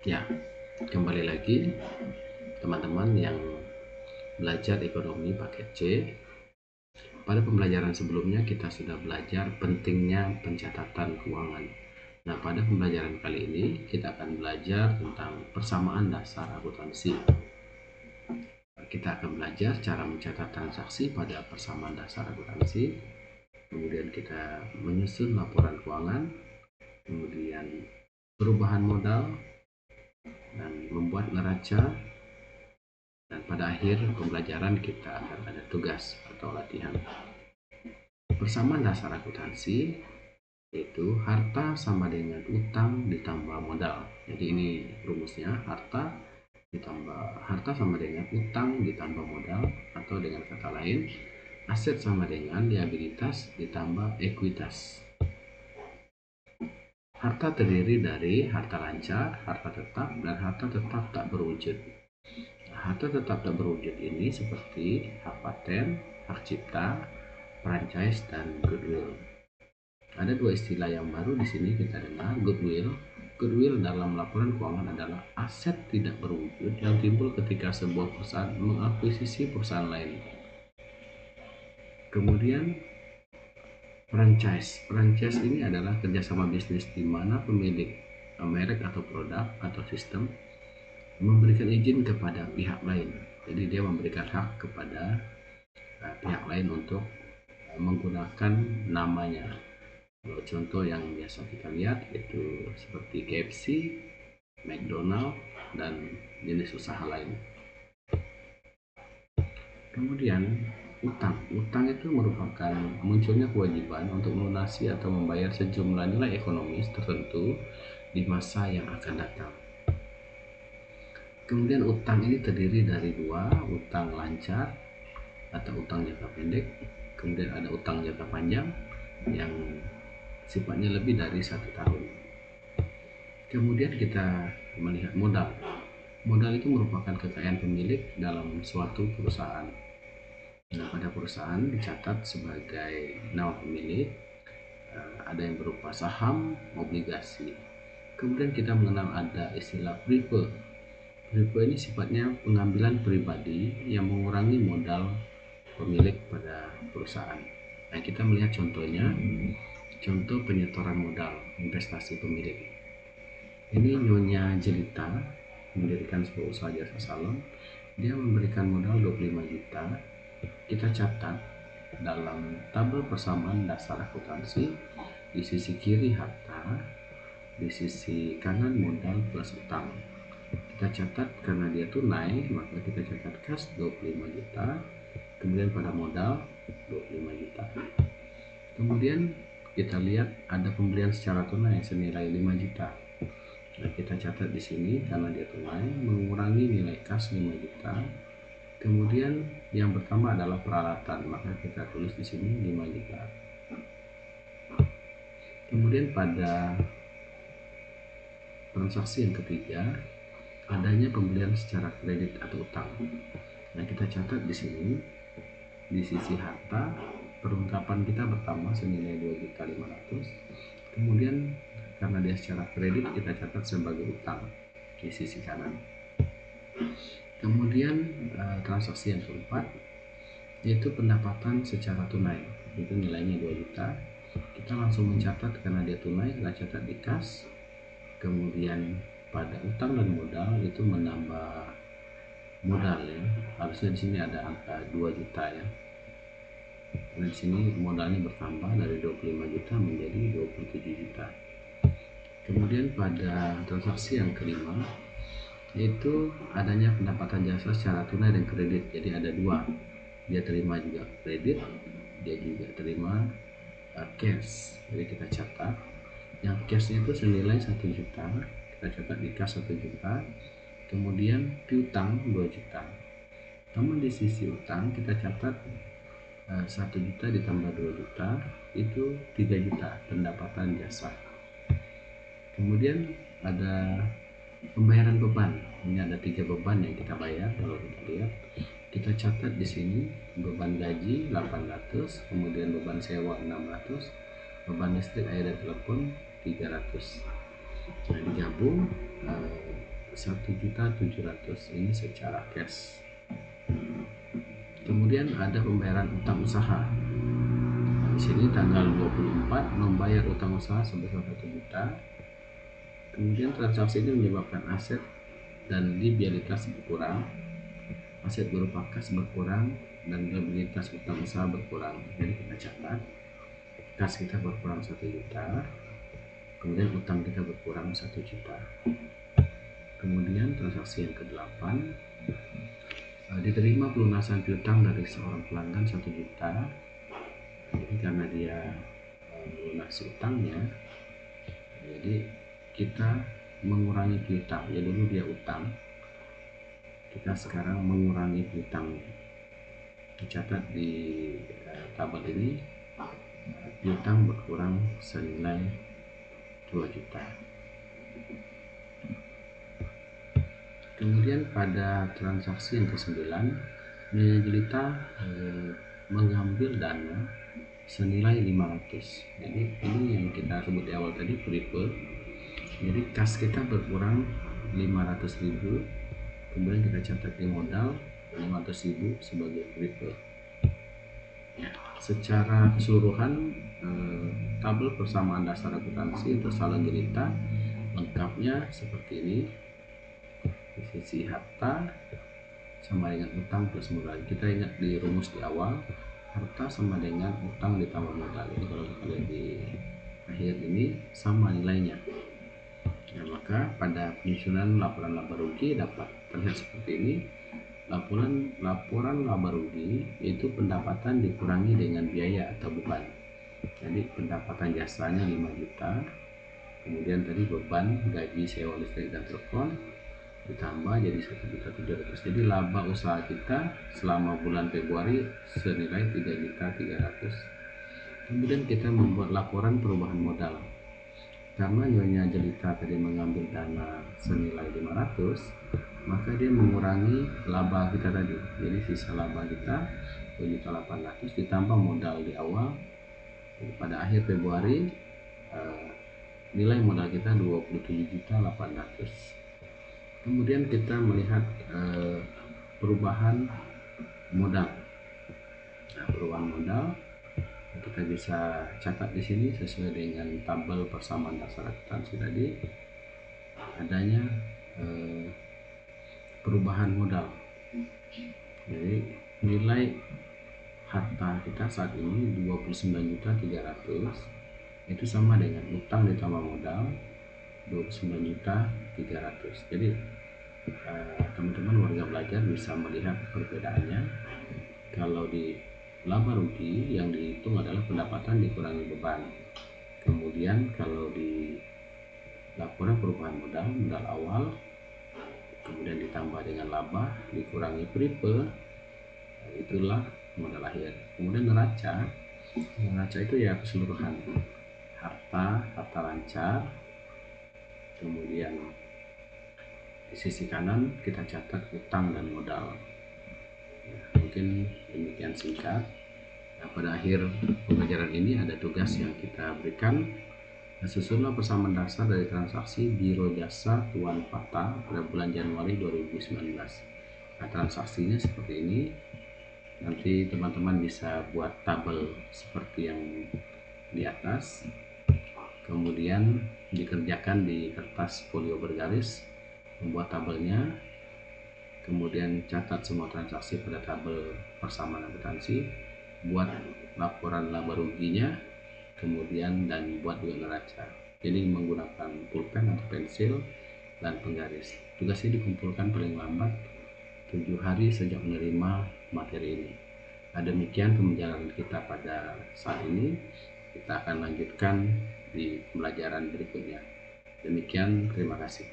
Ya, kembali lagi teman-teman yang belajar ekonomi paket C. Pada pembelajaran sebelumnya kita sudah belajar pentingnya pencatatan keuangan. Nah, pada pembelajaran kali ini kita akan belajar tentang persamaan dasar akuntansi. Kita akan belajar cara mencatat transaksi pada persamaan dasar akuntansi. Kemudian kita menyusun laporan keuangan, kemudian perubahan modal, dan membuat neraca. Dan pada akhir pembelajaran kita akan ada tugas atau latihan. Persamaan dasar akuntansi yaitu harta sama dengan utang ditambah modal. Jadi ini rumusnya, harta sama dengan utang ditambah modal, atau dengan kata lain aset sama dengan liabilitas ditambah ekuitas. Harta terdiri dari harta lancar, harta tetap, dan harta tetap tak berwujud. Harta tetap tak berwujud ini seperti hak paten, hak cipta, franchise, dan goodwill. Ada dua istilah yang baru di sini kita dengar, goodwill. Goodwill dalam laporan keuangan adalah aset tidak berwujud yang timbul ketika sebuah perusahaan mengakuisisi perusahaan lain. Kemudian franchise. Franchise ini adalah kerjasama bisnis di mana pemilik merek atau produk atau sistem memberikan izin kepada pihak lain. Jadi dia memberikan hak kepada pihak lain untuk menggunakan namanya. Kalau contoh yang biasa kita lihat itu seperti KFC, McDonald, dan jenis usaha lain. Kemudian utang itu merupakan munculnya kewajiban untuk melunasi atau membayar sejumlah nilai ekonomis tertentu di masa yang akan datang. Kemudian utang ini terdiri dari dua, utang lancar atau utang jangka pendek, kemudian ada utang jangka panjang yang sifatnya lebih dari 1 tahun. Kemudian kita melihat modal. Modal itu merupakan kekayaan pemilik dalam suatu perusahaan. Nah, pada perusahaan dicatat sebagai nama pemilik, ada yang berupa saham, obligasi. Kemudian kita mengenal ada istilah prefer. Prefer ini sifatnya pengambilan pribadi yang mengurangi modal pemilik pada perusahaan. Nah, kita melihat contohnya, contoh penyetoran modal investasi pemilik. Ini Nyonya Jelita mendirikan sebuah usaha jasa salon. Dia memberikan modal 25 juta. Kita catat dalam tabel persamaan dasar akuntansi, di sisi kiri harta, di sisi kanan modal plus utang. Kita catat karena dia tunai, maka kita catat kas 25 juta, kemudian pada modal 25 juta. Kemudian kita lihat ada pembelian secara tunai senilai 5 juta. Nah, kita catat di sini karena dia tunai mengurangi nilai kas 5 juta. Kemudian yang pertama adalah peralatan, maka kita tulis di sini 5 juta. Kemudian pada transaksi yang ketiga, adanya pembelian secara kredit atau utang. Nah, kita catat di sini di sisi harta perlengkapan kita pertama senilai 2.500.000. Kemudian karena dia secara kredit kita catat sebagai utang di sisi kanan. Kemudian transaksi yang keempat yaitu pendapatan secara tunai, itu nilainya 2 juta. Kita langsung mencatat karena dia tunai, kita catat di kas. Kemudian pada utang dan modal itu menambah modal ya. Harusnya di sini ada angka 2 juta ya. Dan di sini modalnya bertambah dari 25 juta menjadi 27 juta. Kemudian pada transaksi yang kelima yaitu adanya pendapatan jasa secara tunai dan kredit. Jadi ada dua. Dia terima juga kredit, dia juga terima cash. Jadi kita catat yang cashnya itu senilai 1 juta, kita catat di kas 1 juta, kemudian piutang 2 juta. Namun di sisi utang kita catat 1 juta ditambah 2 juta itu 3 juta pendapatan jasa. Kemudian ada pembayaran beban. Ini ada 3 beban yang kita bayar. Kalau kita lihat, kita catat di sini beban gaji 800, kemudian beban sewa 600, beban listrik, air dan telepon 300. Nah, digabung 1.700.000 ini secara cash. Kemudian ada pembayaran utang usaha. Nah, di sini tanggal 24 membayar utang usaha sebesar 1 juta. Kemudian transaksi ini menyebabkan aset dan liabilitas berkurang. Aset berupa kas berkurang dan liabilitas utang usaha berkurang. Jadi kita catat kas kita berkurang 1 juta, kemudian utang kita berkurang 1 juta. Kemudian transaksi yang ke-8, diterima pelunasan piutang dari seorang pelanggan 1 juta. Jadi karena dia melunasi utangnya, jadi kita mengurangi piutang. Ya dulu dia utang, kita sekarang mengurangi piutangnya. Dicatat di tabel ini, piutang berkurang senilai 2 juta. Kemudian pada transaksi yang ke-9, Nyonya Jelita mengambil dana senilai 500. Jadi ini yang kita sebut di awal tadi, prepaid. Jadi kas kita berkurang 500.000, kemudian kita catat di modal 500.000 sebagai prepaid. Ya, secara keseluruhan tabel persamaan dasar akuntansi untuk saldo Jelita lengkapnya seperti ini. Di sisi harta sama dengan utang plus modal. Kita ingat di rumus di awal, harta sama dengan utang ditambah modal. Jadi kalau kita lihat di akhir ini sama nilainya. Nah, maka pada penyusunan laporan laba rugi dapat terlihat seperti ini. Laporan laba rugi yaitu pendapatan dikurangi dengan biaya atau beban. Jadi pendapatan jasanya 5 juta, kemudian tadi beban gaji, sewa listrik dan telepon ditambah jadi 1.700.000. Jadi laba usaha kita selama bulan Februari senilai 3.300.000. Kemudian kita membuat laporan perubahan modal. Karena Nyonya Jelita tadi mengambil dana senilai 500, maka dia mengurangi laba kita tadi. Jadi sisa laba kita 2.800.000 ditambah modal di awal. Jadi pada akhir Februari nilai modal kita 27.800.000. Kemudian kita melihat perubahan modal. Nah, perubahan modal kita bisa catat di sini sesuai dengan tabel persamaan dasar akuntansi tadi. Adanya perubahan modal. Jadi nilai harta kita saat ini 29.300.000 itu sama dengan utang ditambah modal 29.300.000. Jadi teman-teman warga belajar bisa melihat perbedaannya. Kalau di laba rugi yang dihitung adalah pendapatan dikurangi beban. Kemudian kalau di laporan perubahan modal awal, kemudian ditambah dengan laba dikurangi prepaid, itulah modal akhir. Kemudian neraca itu ya keseluruhan harta lancar. Kemudian di sisi kanan kita catat utang dan modal. Ya, mungkin demikian singkat. Nah, pada akhir pembelajaran ini ada tugas yang kita berikan. Susunlah persamaan dasar dari transaksi Biro Jasa Tuan Fata pada bulan Januari 2019. Nah, transaksinya seperti ini. Nanti teman-teman bisa buat tabel seperti yang di atas. Kemudian dikerjakan di kertas folio bergaris, membuat tabelnya, kemudian catat semua transaksi pada tabel persamaan akuntansi, buat laporan laba ruginya, kemudian dan buat juga neraca. Jadi menggunakan pulpen atau pensil dan penggaris. Tugas ini dikumpulkan paling lambat 7 hari sejak menerima materi ini. Demikian pembelajaran kita pada saat ini. Kita akan lanjutkan di pembelajaran berikutnya. Demikian, terima kasih.